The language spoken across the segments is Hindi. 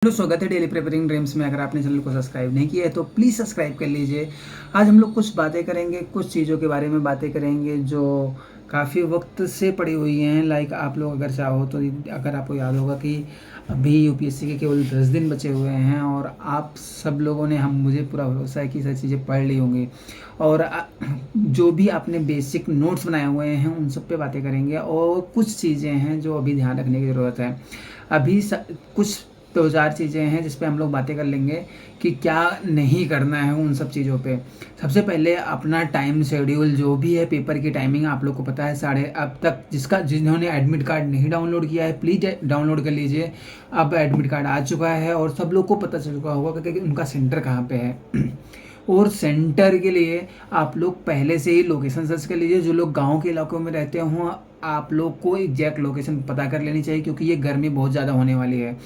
हेलो, स्वागत है डेली प्रिपेयरिंग ड्रीम्स में। अगर आपने चैनल को सब्सक्राइब नहीं किया है तो प्लीज़ सब्सक्राइब कर लीजिए। आज हम लोग कुछ बातें करेंगे, कुछ चीज़ों के बारे में बातें करेंगे जो काफ़ी वक्त से पड़ी हुई हैं। लाइक आप लोग अगर चाहो तो, अगर आपको याद होगा कि अभी यूपीएससी के केवल 10 दिन बचे हुए हैं और आप सब लोगों ने, मुझे पूरा भरोसा है कि सारी चीज़ें पढ़ ली होंगी और जो भी आपने बेसिक नोट्स बनाए हुए हैं उन सब पे बातें करेंगे। और कुछ चीज़ें हैं जो अभी ध्यान रखने की ज़रूरत है। अभी कुछ 2-4 चीज़ें हैं जिस पे हम लोग बातें कर लेंगे कि क्या नहीं करना है उन सब चीज़ों पे। सबसे पहले अपना टाइम शेड्यूल जो भी है, पेपर की टाइमिंग आप लोग को पता है। अब तक जिन्होंने एडमिट कार्ड नहीं डाउनलोड किया है प्लीज़ डाउनलोड कर लीजिए। अब एडमिट कार्ड आ चुका है और सब लोग को पता चल चुका होगा कि उनका सेंटर कहाँ पे है। और सेंटर के लिए आप लोग पहले से ही लोकेशन सर्च कर लीजिए। जो लोग गांव के इलाकों में रहते हों, आप लोग को एग्जैक्ट लोकेशन पता कर लेनी चाहिए, क्योंकि ये गर्मी बहुत ज़्यादा होने वाली है।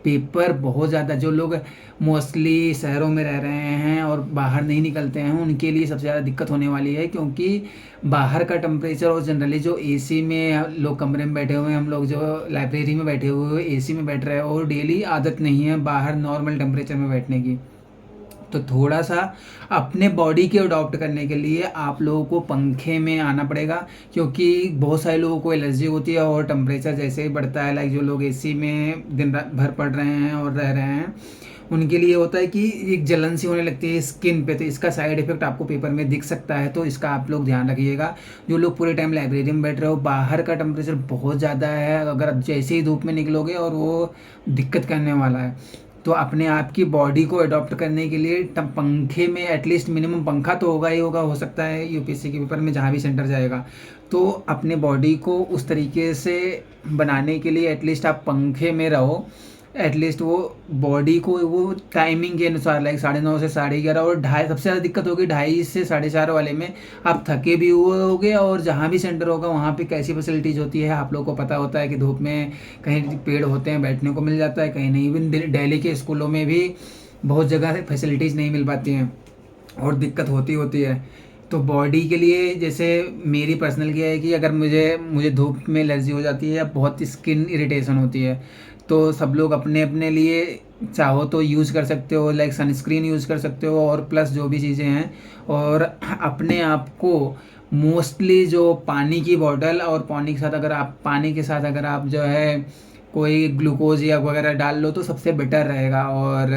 पेपर बहुत ज़्यादा, जो लोग मोस्टली शहरों में रह रहे हैं और बाहर नहीं निकलते हैं उनके लिए सबसे ज़्यादा दिक्कत होने वाली है, क्योंकि बाहर का टेम्परेचर और जनरली जो एसी में लोग कमरे में बैठे हुए हैं, हम लोग जो लाइब्रेरी में बैठे हुए एसी में बैठ रहे हैं और डेली आदत नहीं है बाहर नॉर्मल टेम्परेचर में बैठने की। तो थोड़ा सा अपने बॉडी के अडॉप्ट करने के लिए आप लोगों को पंखे में आना पड़ेगा, क्योंकि बहुत सारे लोगों को एलर्जी होती है और टेम्परेचर जैसे ही बढ़ता है, लाइक जो लोग एसी में दिन रात भर पड़ रहे हैं और रह रहे हैं उनके लिए होता है कि एक जलन सी होने लगती है स्किन पे। तो इसका साइड इफेक्ट आपको पेपर में दिख सकता है, तो इसका आप लोग ध्यान रखिएगा। जो लोग पूरे टाइम लाइब्रेरी में बैठ रहे हो, बाहर का टेम्परेचर बहुत ज़्यादा है, अगर आप जैसे ही धूप में निकलोगे और वो दिक्कत करने वाला है। तो अपने आप की बॉडी को अडॉप्ट करने के लिए पंखे में एटलीस्ट मिनिमम पंखा तो होगा ही होगा, हो सकता है यूपीएससी के पेपर में जहाँ भी सेंटर जाएगा। तो अपने बॉडी को उस तरीके से बनाने के लिए एटलीस्ट आप पंखे में रहो। एटलीस्ट वो बॉडी को वो टाइमिंग के अनुसार, लाइक 9:30 से 11:30 और 2:30। सबसे ज़्यादा दिक्कत होगी 2:30 से 4:30 वाले में। आप थके भी हुए होगे और जहाँ भी सेंटर होगा वहाँ पे कैसी फैसिलिटीज़ होती है आप लोग को पता होता है कि धूप में कहीं पेड़ होते हैं, बैठने को मिल जाता है, कहीं नहीं भी। दिल्ली के स्कूलों में भी बहुत जगह फैसिलिटीज़ नहीं मिल पाती हैं और दिक्कत होती है। तो बॉडी के लिए, जैसे मेरी पर्सनल क्या है कि अगर मुझे धूप में एलर्जी हो जाती है या बहुत स्किन इरिटेशन होती है, तो सब लोग अपने अपने लिए चाहो तो यूज़ कर सकते हो, लाइक सनस्क्रीन यूज़ कर सकते हो और प्लस जो भी चीज़ें हैं। और अपने आप को मोस्टली जो पानी की बॉटल और पानी के साथ अगर आप जो है कोई ग्लूकोज या वगैरह डाल लो तो सबसे बेटर रहेगा। और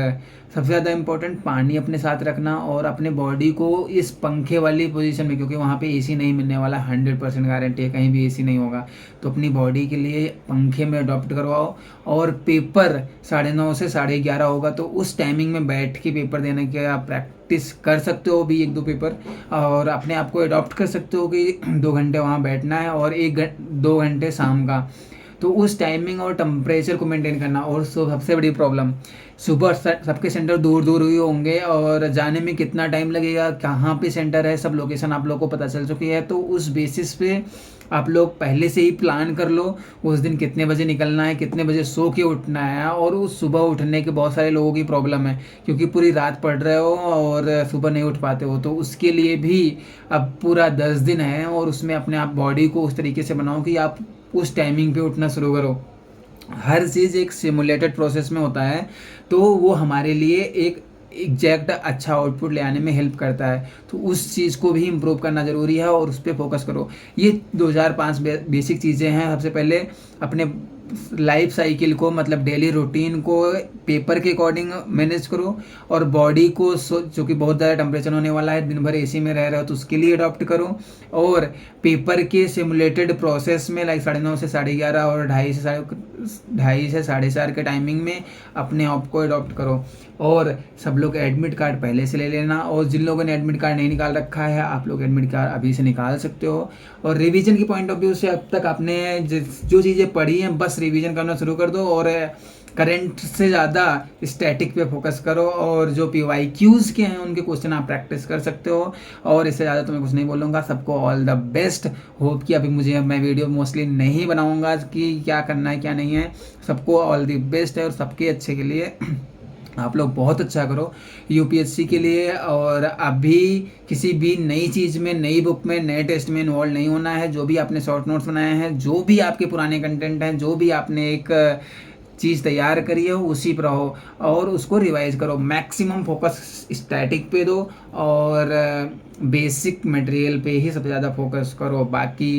सबसे ज़्यादा इम्पोर्टेंट पानी अपने साथ रखना और अपने बॉडी को इस पंखे वाली पोजीशन में, क्योंकि वहाँ पे एसी नहीं मिलने वाला, 100% गारंटी है, कहीं भी एसी नहीं होगा। तो अपनी बॉडी के लिए पंखे में अडॉप्ट करवाओ। और पेपर 9:30 से 11:30 होगा, तो उस टाइमिंग में बैठ के पेपर देने के आप प्रैक्टिस कर सकते हो भी 1-2 पेपर, और अपने आप को अडॉप्ट कर सकते हो कि 2 घंटे वहाँ बैठना है और 2 घंटे शाम का। तो उस टाइमिंग और टेम्परेचर को मेंटेन करना। और सबसे बड़ी प्रॉब्लम, सुबह सबके सेंटर दूर दूर ही होंगे और जाने में कितना टाइम लगेगा, कहाँ पे सेंटर है, सब लोकेशन आप लोग को पता चल चुकी है। तो उस बेसिस पे आप लोग पहले से ही प्लान कर लो उस दिन कितने बजे निकलना है, कितने बजे सो के उठना है। और उस सुबह उठने के बहुत सारे लोगों की प्रॉब्लम है, क्योंकि पूरी रात पढ़ रहे हो और सुबह नहीं उठ पाते हो। तो उसके लिए भी अब पूरा 10 दिन है और उसमें अपने आप बॉडी को उस तरीके से बनाओ कि आप उस टाइमिंग पे उठना शुरू करो। हर चीज़ एक सिमुलेटेड प्रोसेस में होता है, तो वो हमारे लिए एक एग्जैक्ट अच्छा आउटपुट ले आने में हेल्प करता है। तो उस चीज़ को भी इम्प्रूव करना ज़रूरी है और उस पर फोकस करो। ये 2005 बेसिक चीज़ें हैं। सबसे पहले अपने लाइफ साइकिल को, मतलब डेली रूटीन को पेपर के अकॉर्डिंग मैनेज करो। और बॉडी को जो कि बहुत ज़्यादा टेम्परेचर होने वाला है, दिन भर एसी में रह रहे हो, तो उसके लिए अडॉप्ट करो। और पेपर के सिमुलेटेड प्रोसेस में लाइक 9:30 से 11:30 और 2:30 से 4:30 के टाइमिंग में अपने आप को अडॉप्ट करो। और सब लोग एडमिट कार्ड पहले से ले लेना, और जिन लोगों ने एडमिट कार्ड नहीं निकाल रखा है आप लोग एडमिट कार्ड अभी से निकाल सकते हो। और रिवीजन की पॉइंट ऑफ व्यू से अब तक आपने जो चीज़ें पढ़ी हैं बस रिवीजन करना शुरू कर दो, और करंट से ज़्यादा स्टैटिक पे फोकस करो। और जो PYQs के हैं उनके क्वेश्चन आप प्रैक्टिस कर सकते हो। और इससे ज़्यादा तो मैं कुछ नहीं बोलूँगा। सबको ऑल द बेस्ट। होप कि अभी मैं वीडियो मोस्टली नहीं बनाऊँगा कि क्या करना है क्या नहीं है। सबको ऑल द बेस्ट है और सबके अच्छे के लिए आप लोग बहुत अच्छा करो यूपीएससी के लिए। और अभी किसी भी नई चीज़ में, नई बुक में, नए टेस्ट में इन्वॉल्व नहीं होना है। जो भी आपने शॉर्ट नोट्स बनाए हैं, जो भी आपके पुराने कंटेंट हैं, जो भी आपने एक चीज़ तैयार करिए उसी पर रहो और उसको रिवाइज करो। मैक्सिमम फोकस स्टैटिक पे दो और बेसिक मटेरियल पे ही सबसे ज़्यादा फोकस करो। बाकी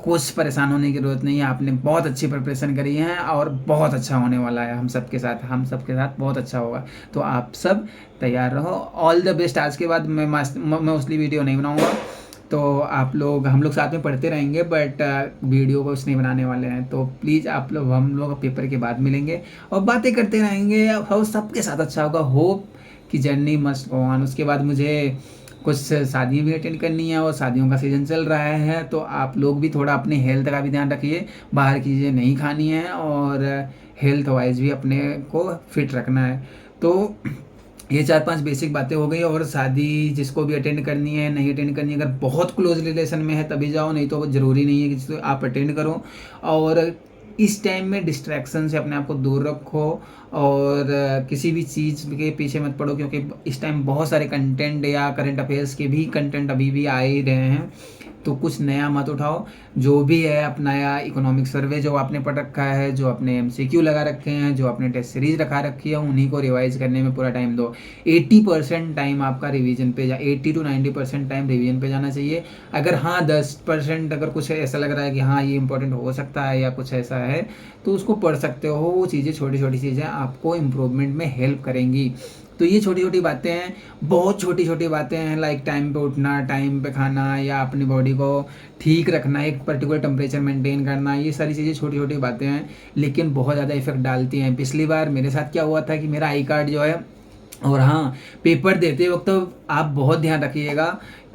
कुछ परेशान होने की ज़रूरत नहीं है। आपने बहुत अच्छी प्रिपरेशन करी है और बहुत अच्छा होने वाला है। हम सबके साथ बहुत अच्छा होगा। तो आप सब तैयार रहो। All the best. आज के बाद मैं मोस्टली वीडियो नहीं बनाऊँगा, तो आप लोग हम लोग साथ में पढ़ते रहेंगे, बट वीडियो को नहीं बनाने वाले हैं। तो प्लीज़ हम लोग पेपर के बाद मिलेंगे और बातें करते रहेंगे और सबके साथ अच्छा होगा। होप कि जर्नी मस्ट गो ऑन। उसके बाद मुझे कुछ शादियाँ भी अटेंड करनी है और शादियों का सीज़न चल रहा है, तो आप लोग भी थोड़ा अपने हेल्थ का भी ध्यान रखिए। बाहर की चीज़ें नहीं खानी है और हेल्थ वाइज भी अपने को फिट रखना है। तो ये 4-5 बेसिक बातें हो गई। और शादी जिसको भी अटेंड करनी है, नहीं अटेंड करनी है, अगर बहुत क्लोज रिलेशन में है तभी जाओ, नहीं तो ज़रूरी नहीं है कि आप अटेंड करो। और इस टाइम में डिस्ट्रैक्शन से अपने आप को दूर रखो और किसी भी चीज़ के पीछे मत पड़ो, क्योंकि इस टाइम बहुत सारे कंटेंट या करंट अफेयर्स के भी कंटेंट अभी भी आ ही रहे हैं। तो कुछ नया मत उठाओ। जो भी है अपना या इकोनॉमिक सर्वे जो आपने पढ़ रखा है, जो आपने एमसीक्यू लगा रखे हैं, जो आपने टेस्ट सीरीज रखा रखी है, उन्हीं को रिवाइज करने में पूरा टाइम दो। 80% टाइम आपका रिवीजन पे 80 to 90% टाइम रिवीजन पे जाना चाहिए। अगर हाँ 10% अगर कुछ ऐसा लग रहा है कि हाँ ये इंपॉर्टेंट हो सकता है या कुछ ऐसा है, तो उसको पढ़ सकते हो। वो चीज़ें छोटी छोटी चीज़ें आपको इम्प्रूवमेंट में हेल्प करेंगी। तो ये छोटी छोटी बातें हैं, बहुत छोटी छोटी बातें हैं, लाइक टाइम पे उठना, टाइम पे खाना, या अपनी बॉडी को ठीक रखना, एक पर्टिकुलर टेम्परेचर मेंटेन करना। ये सारी चीज़ें छोटी छोटी बातें हैं, लेकिन बहुत ज़्यादा इफेक्ट डालती हैं। पिछली बार मेरे साथ क्या हुआ था कि मेरा आई कार्ड जो है, और हाँ, पेपर देते वक्त तो आप बहुत ध्यान रखिएगा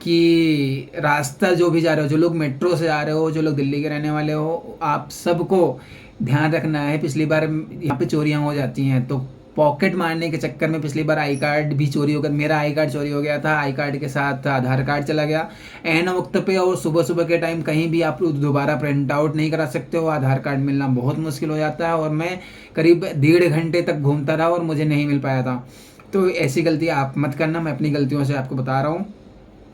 कि रास्ता जो भी जा रहे हो, जो लोग मेट्रो से जा रहे हो, जो लोग दिल्ली के रहने वाले हो, आप सबको ध्यान रखना है। पिछली बार यहाँ पे चोरियाँ हो जाती हैं, तो पॉकेट मारने के चक्कर में पिछली बार आई कार्ड भी चोरी हो गया। मेरा आई कार्ड चोरी हो गया था, आई कार्ड के साथ आधार कार्ड चला गया एन वक्त पे। और सुबह सुबह के टाइम कहीं भी आप दोबारा प्रिंट आउट नहीं करा सकते हो, आधार कार्ड मिलना बहुत मुश्किल हो जाता है। और मैं करीब 1.5 घंटे तक घूमता रहा और मुझे नहीं मिल पाया था। तो ऐसी गलती आप मत करना। मैं अपनी गलतियों से आपको बता रहा हूँ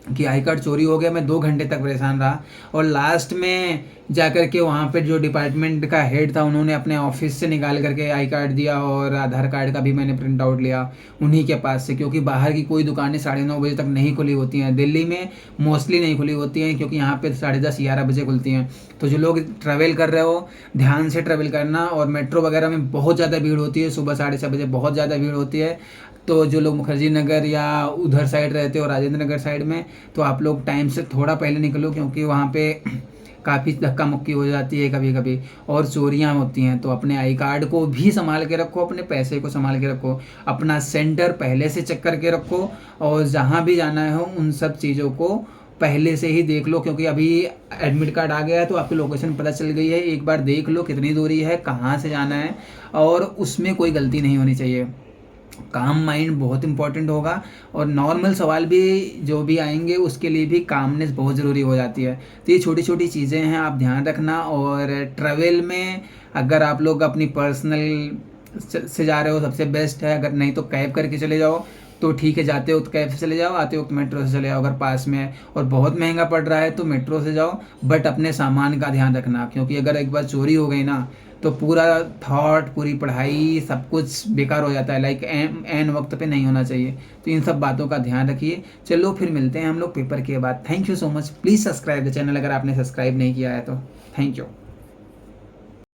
कि आई कार्ड चोरी हो गया। मैं 2 घंटे तक परेशान रहा और लास्ट में जाकर के वहाँ पे जो डिपार्टमेंट का हेड था, उन्होंने अपने ऑफिस से निकाल करके आई कार्ड दिया और आधार कार्ड का भी मैंने प्रिंट आउट लिया उन्हीं के पास से, क्योंकि बाहर की कोई दुकानें 9:30 बजे तक नहीं खुली होती हैं। दिल्ली में मोस्टली नहीं खुली होती हैं, क्योंकि यहाँ पे 10:30-11 बजे खुलती हैं। तो जो लोग ट्रैवल कर रहे हो, ध्यान से ट्रैवल करना। और मेट्रो वगैरह में बहुत ज़्यादा भीड़ होती है, सुबह 6:30 बजे बहुत ज़्यादा भीड़ होती है। तो जो लोग मुखर्जी नगर या उधर साइड रहते हो, राजेंद्र नगर साइड में, तो आप लोग टाइम से थोड़ा पहले निकलो, क्योंकि वहाँ पे काफ़ी धक्का मुक्की हो जाती है कभी कभी और चोरियाँ होती हैं। तो अपने आई कार्ड को भी संभाल के रखो, अपने पैसे को संभाल के रखो, अपना सेंटर पहले से चेक करके रखो, और जहाँ भी जाना हो उन सब चीज़ों को पहले से ही देख लो। क्योंकि अभी एडमिट कार्ड आ गया है तो आपकी लोकेशन पता चल गई है। एक बार देख लो कितनी दूरी है, कहाँ से जाना है, और उसमें कोई गलती नहीं होनी चाहिए। काम माइंड बहुत इंपॉर्टेंट होगा, और नॉर्मल सवाल भी जो भी आएंगे उसके लिए भी कामनेस बहुत ज़रूरी हो जाती है। तो ये छोटी छोटी चीज़ें हैं, आप ध्यान रखना। और ट्रैवल में अगर आप लोग अपनी पर्सनल से जा रहे हो सबसे बेस्ट है, अगर नहीं तो कैब करके चले जाओ तो ठीक है, जाते वक्त कैब से चले जाओ, आते वक्त मेट्रो से चले जाओ अगर पास में है। और बहुत महंगा पड़ रहा है तो मेट्रो से जाओ, बट अपने सामान का ध्यान रखना, क्योंकि अगर एक बार चोरी हो गई ना तो पूरा थॉट, पूरी पढ़ाई, सब कुछ बेकार हो जाता है। लाइक एन वक्त पे नहीं होना चाहिए। तो इन सब बातों का ध्यान रखिए। चलो फिर मिलते हैं हम लोग पेपर के बाद। Thank you so much. Please subscribe the channel अगर आपने सब्सक्राइब नहीं किया है तो। Thank you.